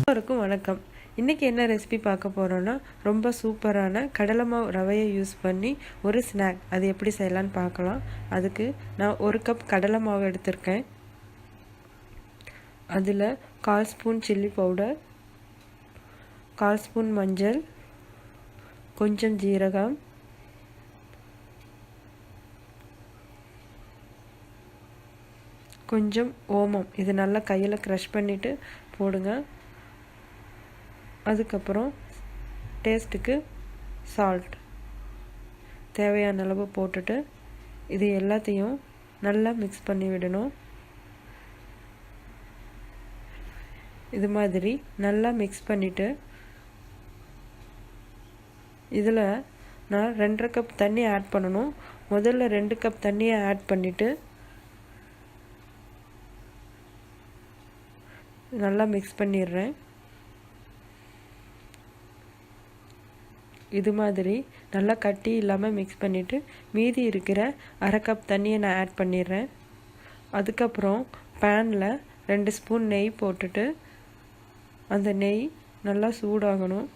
எல்லாருக்கும் வணக்கம். இன்றைக்கி என்ன ரெசிபி பார்க்க போகிறோன்னா, ரொம்ப சூப்பரான கடலை மாவு ரவையை யூஸ் பண்ணி ஒரு ஸ்நாக். அது எப்படி செய்யலான்னு பார்க்கலாம். அதுக்கு நான் 1 கப் கடலை மாவு எடுத்திருக்கேன். அதில் 1/4 ஸ்பூன் சில்லி பவுடர், 1/4 ஸ்பூன் மஞ்சள், கொஞ்சம் ஜீரகம், கொஞ்சம் ஓமம். இது நல்லா கையில் க்ரஷ் பண்ணிவிட்டு போடுங்க. அதுக்கப்புறம் டேஸ்ட்டுக்கு சால்ட் தேவையான அளவு போட்டுட்டு இது எல்லாத்தையும் நல்லா மிக்ஸ் பண்ணி விடணும். இது மாதிரி நல்லா மிக்ஸ் பண்ணிவிட்டு இதில் நான் 2.5 கப் தண்ணி ஆட் பண்ணணும். முதல்ல 2 கப் தண்ணியை ஆட் பண்ணிவிட்டு நல்லா மிக்ஸ் பண்ணிடுறேன். இது மாதிரி நல்லா கட்டி இல்லாமல் மிக்ஸ் பண்ணிவிட்டு மீதி இருக்கிற 1/2 கப் தண்ணியை நான் ஆட் பண்ணிடுறேன். அதுக்கப்புறம் பேனில் 2 ஸ்பூன் நெய் போட்டுட்டு அந்த நெய் நல்லா சூடாகணும்.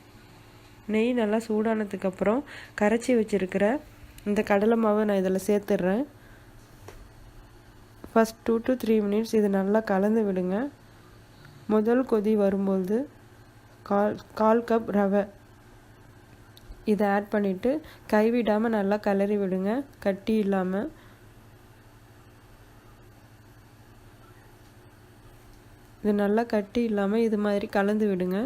நெய் நல்லா சூடானதுக்கப்புறம் கரைச்சி வச்சுருக்கிற இந்த கடலை மாவை நான் இதில் சேர்த்துடுறேன். ஃபஸ்ட் 2 to 3 மினிட்ஸ் இது நல்லா கலந்து விடுங்க. முதல் கொதி வரும்போது கால் கப் ரவை இதை ஆட் பண்ணிவிட்டு கைவிடாமல் நல்லா கிளறி விடுங்க, கட்டி இல்லாமல். இது நல்லா கட்டி இல்லாமல் இது மாதிரி கலந்து விடுங்க.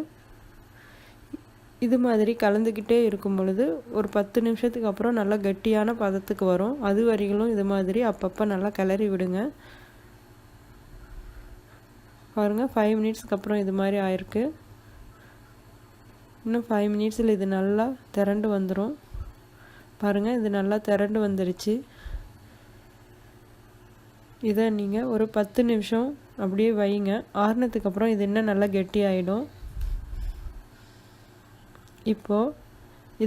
இது மாதிரி கலந்துக்கிட்டே இருக்கும் பொழுது ஒரு 10 நிமிஷத்துக்கு அப்புறம் நல்லா கட்டியான பதத்துக்கு வரும். அது வரையிலும் இது மாதிரி அப்பப்போ நல்லா கிளறி விடுங்க. பாருங்கள், 5 மினிட்ஸ்க்கு அப்புறம் இது மாதிரி ஆயிருக்கு. இன்னும் 5 மினிட்ஸில் இது நல்லா திரண்டு வந்துடும். பாருங்கள், இது நல்லா திரண்டு வந்துடுச்சு. இதை நீங்கள் ஒரு 10 நிமிஷம் அப்படியே வைங்க. ஆறுனதுக்கப்புறம் இது இன்னும் நல்லா கெட்டி ஆகிடும். இப்போது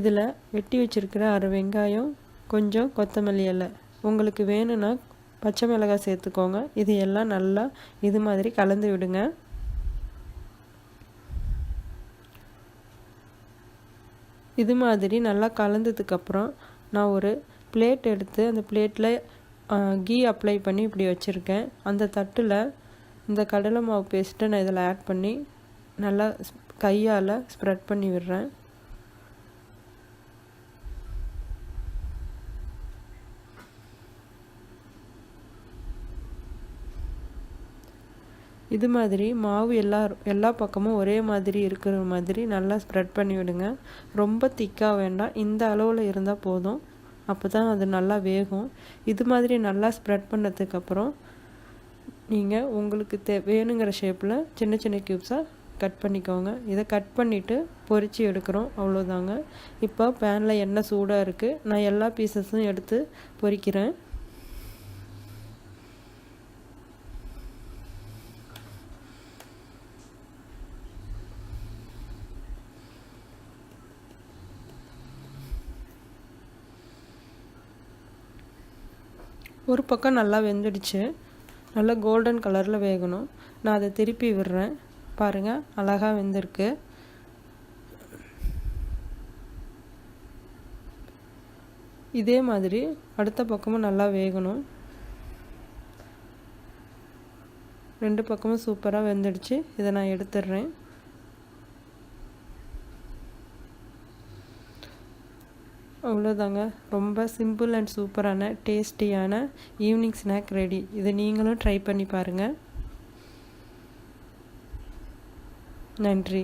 இதில் வெட்டி வச்சுருக்கிற 1/2 வெங்காயம், கொஞ்சம் கொத்தமல்லி இலை, உங்களுக்கு வேணும்னா பச்சை மிளகாய் சேர்த்துக்கோங்க. இது எல்லாம் நல்லா இது மாதிரி கலந்து விடுங்க. இது மாதிரி நல்லா கலந்ததுக்கப்புறம் நான் ஒரு பிளேட் எடுத்து அந்த பிளேட்டில் கீ அப்ளை பண்ணி இப்படி வச்சுருக்கேன். அந்த தட்டில் இந்த கடலை மாவு பேஸ்ட்டை நான் இதில் ஆட் பண்ணி நல்லா கையால் ஸ்ப்ரெட் பண்ணி விடுறேன். இது மாதிரி மாவு எல்லா பக்கமும் ஒரே மாதிரி இருக்கிற மாதிரி நல்லா ஸ்ப்ரெட் பண்ணி விடுங்க. ரொம்ப திக்காக வேண்டாம், இந்த அளவில் இருந்தால் போதும். அப்போ தான் அது நல்லா வேகும். இது மாதிரி நல்லா ஸ்ப்ரெட் பண்ணதுக்கப்புறம் நீங்கள் உங்களுக்கு வேணுங்கிற ஷேப்பில் சின்ன சின்ன க்யூப்ஸாக கட் பண்ணிக்கோங்க. இதை கட் பண்ணிவிட்டு பொரித்து எடுக்கிறோம், அவ்வளோதாங்க. இப்போ பேனில் எண்ணெய் சூடாக இருக்குது. நான் எல்லா பீசஸும் எடுத்து பொரிக்கிறேன். ஒரு பக்கம் நல்லா வெந்துடுச்சு, நல்லா கோல்டன் கலரில் வேகணும். நான் அதை திருப்பி விடுறேன். பாருங்கள், அழகாக வெந்திருக்கு. இதே மாதிரி அடுத்த பக்கமும் நல்லா வேகணும். 2 பக்கமும் சூப்பராக வெந்துடுச்சு. இதை நான் எடுத்துடுறேன். அவ்வளோதாங்க, ரொம்ப சிம்பிள் அண்ட் சூப்பரான டேஸ்டியான ஈவினிங் ஸ்நாக் ரெடி. இதை நீங்களும் ட்ரை பண்ணி பாருங்கள். நன்றி.